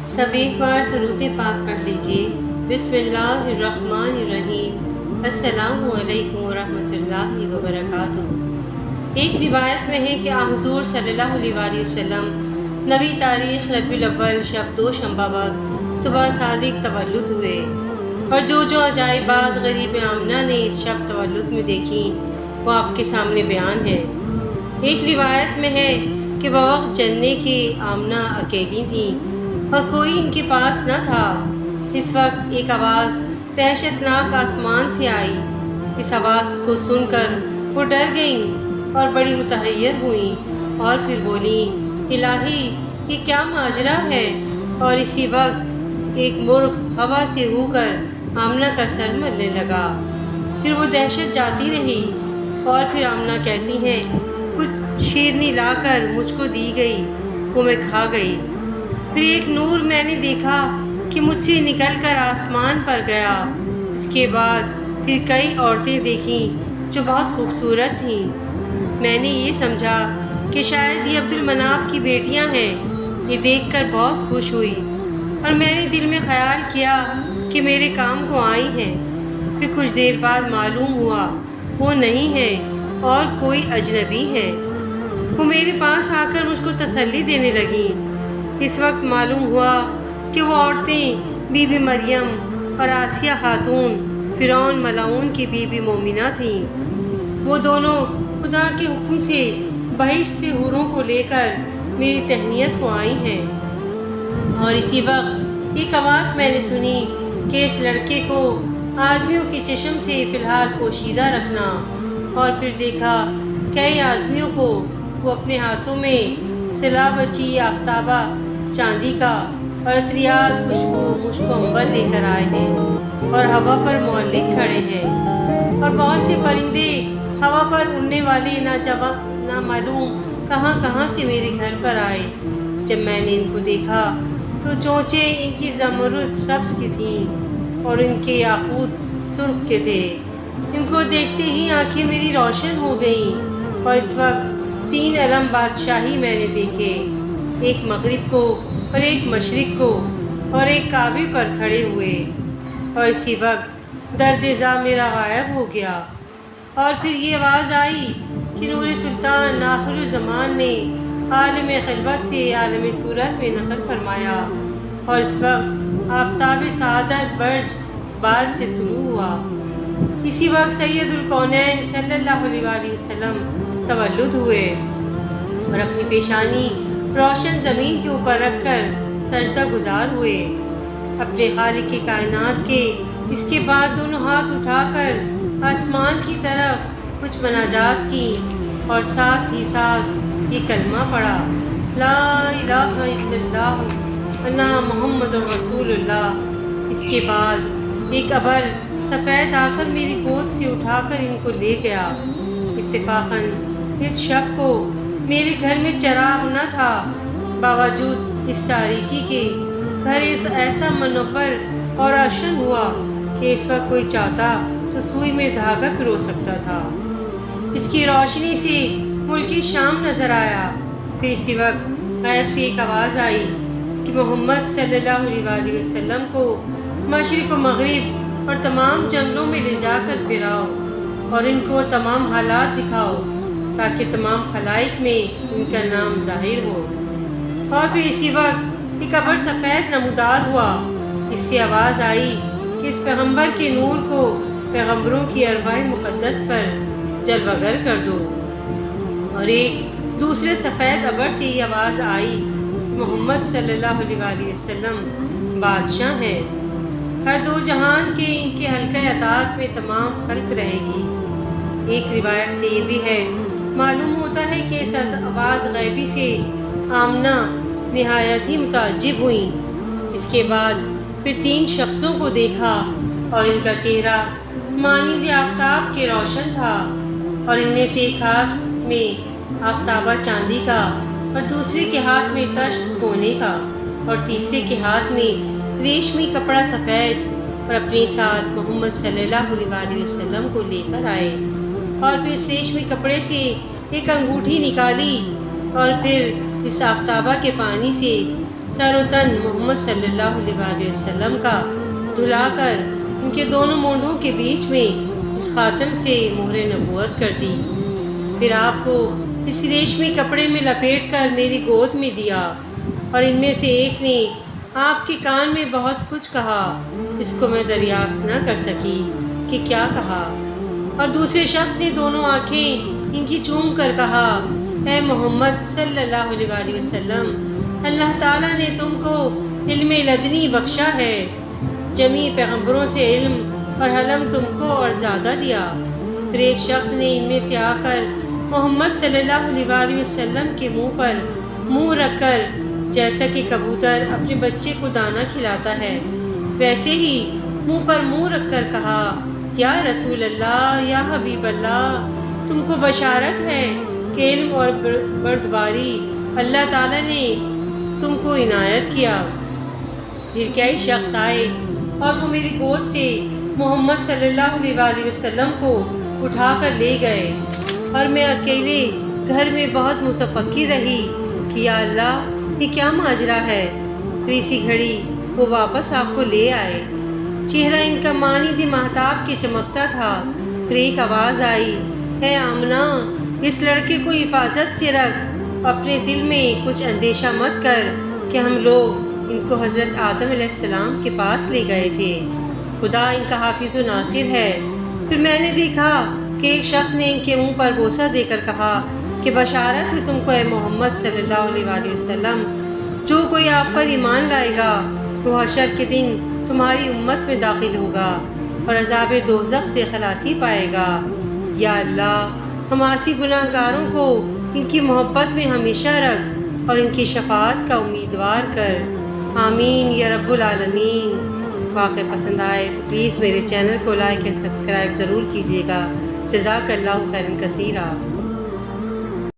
سب ایک بار درود پاک پڑھ لیجئے۔ بسم اللہ الرحمن الرحیم۔ السلام علیکم ورحمۃ اللہ وبرکاتہ۔ ایک روایت میں ہے کہ حضور صلی اللہ علیہ وآلہ وسلم نویں تاریخ ربیع الاول شب دوشنبہ وقت صبح صادق تولد ہوئے، اور جو عجائبات غریب آمنہ نے اس شب تولد میں دیکھی وہ آپ کے سامنے بیان ہے۔ ایک روایت میں ہے کہ بوقت جننے کی آمنہ اکیلی تھیں اور کوئی ان کے پاس نہ تھا۔ اس وقت ایک آواز دہشتناک آسمان سے آئی۔ اس آواز کو سن کر وہ ڈر گئیں اور بڑی متحیر ہوئیں، اور پھر بولیں، الہی یہ کیا ماجرا ہے؟ اور اسی وقت ایک مرغ ہوا سے ہو کر آمنہ کا سر ملنے لگا۔ پھر وہ دہشت جاتی رہی، اور پھر آمنہ کہتی ہیں، کچھ شیرنی لا کر مجھ کو دی گئی، وہ میں کھا گئی۔ پھر ایک نور میں نے دیکھا کہ مجھ سے نکل کر آسمان پر گیا۔ اس کے بعد پھر کئی عورتیں دیکھیں جو بہت خوبصورت تھیں۔ میں نے یہ سمجھا کہ شاید یہ عبد المناف کی بیٹیاں ہیں۔ یہ دیکھ کر بہت خوش ہوئی، اور میں نے دل میں خیال کیا کہ میرے کام کو آئی ہیں۔ پھر کچھ دیر بعد معلوم ہوا وہ نہیں ہے اور کوئی اجنبی ہے۔ وہ میرے پاس آ کر مجھ کو تسلی دینے لگیں۔ اس وقت معلوم ہوا کہ وہ عورتیں بی بی مریم اور آسیہ خاتون فرعون ملعون کی بی بی مومنہ تھیں۔ وہ دونوں خدا کے حکم سے بہشت سے حوروں کو لے کر میری تہنیت کو آئی ہیں۔ اور اسی وقت ایک آواز میں نے سنی کہ اس لڑکے کو آدمیوں کے چشم سے فی الحال پوشیدہ رکھنا۔ اور پھر دیکھا کئی آدمیوں کو وہ اپنے ہاتھوں میں صلا بچی آفتابہ چاندی کا اور عطریات خوشبو مشک و عنبر لے کر آئے ہیں، اور ہوا پر معلق کھڑے ہیں، اور بہت سے پرندے ہوا پر اڑنے والے نہ معلوم کہاں سے میرے گھر پر آئے۔ جب میں نے ان کو دیکھا تو چونچیں ان کی زمرد سبز کی تھیں اور ان کے یاقوت سرخ کے تھے۔ ان کو دیکھتے ہی آنکھیں میری روشن ہو گئیں، اور اس وقت 3 علم بادشاہی میں نے دیکھے، ایک مغرب کو اور ایک مشرق کو اور ایک کعبے پر کھڑے ہوئے۔ اور اسی وقت درد زا میرا غائب ہو گیا۔ اور پھر یہ آواز آئی کہ نور سلطان آخر الزمان نے عالم خلوت سے عالم صورت میں نقل فرمایا، اور اس وقت آفتاب سعادت برج بال سے طلوع ہوا۔ اسی وقت سید الکونین صلی اللہ علیہ وآلہ وسلم تولد ہوئے، اور اپنی پیشانی روشن زمین کے اوپر رکھ کر سجدہ گزار ہوئے اپنے خالق کائنات کے۔ اس کے بعد دونوں ہاتھ اٹھا کر آسمان کی طرف کچھ مناجات کی، اور ساتھ ہی ساتھ یہ کلمہ پڑھا، لا الہ الا اللہ انا محمد رسول اللہ۔ اس کے بعد ایک ابر سفید آ کر میری گود سے اٹھا کر ان کو لے گیا۔ اتفاقاً اس شب کو میرے گھر میں چراغ نہ تھا، باوجود اس تاریکی کے گھر ایسا منور اور روشن ہوا کہ اس وقت کوئی چاہتا تو سوئی میں دھاگا پرو سکتا تھا۔ اس کی روشنی سے ملک شام نظر آیا۔ پھر اسی وقت غیب سے ایک آواز آئی کہ محمد صلی اللہ علیہ وآلہ وسلم کو مشرق و مغرب اور تمام جنگلوں میں لے جا کر پھراؤ، اور ان کو تمام حالات دکھاؤ تاکہ تمام خلائق میں ان کا نام ظاہر ہو۔ اور پھر اسی وقت ایک ابر سفید نمودار ہوا۔ اس سے آواز آئی کہ اس پیغمبر کے نور کو پیغمبروں کی ارواح مقدس پر جلوہ گر کر دو۔ اور ایک دوسرے سفید ابر سے یہ آواز آئی کہ محمد صلی اللہ علیہ وآلہ وسلم بادشاہ ہیں، ہر 2 جہان کے ان کے حلقہ اطاعت میں تمام خلق رہے گی۔ ایک روایت سے یہ بھی ہے، معلوم ہوتا ہے کہ اس آواز غیبی سے آمنہ نہایت ہی متعجب ہوئیں۔ اس کے بعد پھر 3 شخصوں کو دیکھا، اور ان کا چہرہ مانند آفتاب کے روشن تھا، اور ان میں سے ایک ہاتھ میں آفتابہ چاندی کا، اور دوسرے کے ہاتھ میں تشت سونے کا، اور تیسرے کے ہاتھ میں ریشمی کپڑا سفید، اور اپنے ساتھ محمد صلی اللہ علیہ وآلہ وسلم کو لے کر آئے۔ اور پھر اس ریشمی کپڑے سے ایک انگوٹھی نکالی، اور پھر اس آفتابہ کے پانی سے سر و تن محمد صلی اللہ علیہ وسلم کا دھلا کر ان کے دونوں مونڈوں کے بیچ میں اس خاتم سے مہر نبوت کر دی۔ پھر آپ کو اس ریشمی کپڑے میں لپیٹ کر میری گود میں دیا، اور ان میں سے ایک نے آپ کے کان میں بہت کچھ کہا، اس کو میں دریافت نہ کر سکی کہ کیا کہا، اور دوسرے شخص نے دونوں آنکھیں ان کی چوم کر کہا، اے محمد صلی اللہ علیہ وسلم، اللہ تعالیٰ نے تم کو علم لدنی بخشا ہے، جمیع پیغمبروں سے علم اور حلم تم کو اور زیادہ دیا۔ پھر ایک شخص نے ان میں سے آ کر محمد صلی اللہ علیہ وسلم کے منہ پر منہ رکھ کر، جیسا کہ کبوتر اپنے بچے کو دانہ کھلاتا ہے، ویسے ہی منہ پر منہ رکھ کر کہا، یا رسول اللہ، یا حبیب اللہ، تم کو بشارت ہے کہ علم اور بردباری اللہ تعالیٰ نے تم کو عنایت کیا۔ پھر کئی شخص آئے اور وہ میری گود سے محمد صلی اللہ علیہ وسلم کو اٹھا کر لے گئے، اور میں اکیلے گھر میں بہت متفکر رہی کہ یا اللہ، یہ کیا ماجرا ہے۔ پھر اسی گھڑی وہ واپس آپ کو لے آئے، چہرہ ان کا مانند مہتاب کے چمکتا تھا۔ پھر ایک آواز آئی، اے آمنہ، اس لڑکے کو حفاظت سے رکھ، اپنے دل میں کچھ اندیشہ مت کر کہ ہم لوگ ان کو حضرت آدم علیہ السلام کے پاس لے گئے تھے، خدا ان کا حافظ و ناصر ہے۔ پھر میں نے دیکھا کہ ایک شخص نے ان کے منہ پر بوسہ دے کر کہا کہ بشارت ہے تم کو اے محمد صلی اللہ علیہ وسلم، جو کوئی آپ پر ایمان لائے گا وہ حشر کے دن تمہاری امت میں داخل ہوگا اور عذاب دوزخ سے خلاصی پائے گا۔ یا اللہ، ہم عاصی گناہ گاروں کو ان کی محبت میں ہمیشہ رکھ اور ان کی شفاعت کا امیدوار کر، آمین یا رب العالمین۔ واقعہ پسند آئے تو پلیز میرے چینل کو لائک اینڈ سبسکرائب ضرور کیجیے گا۔ جزاک اللہ خیرا کثیرا۔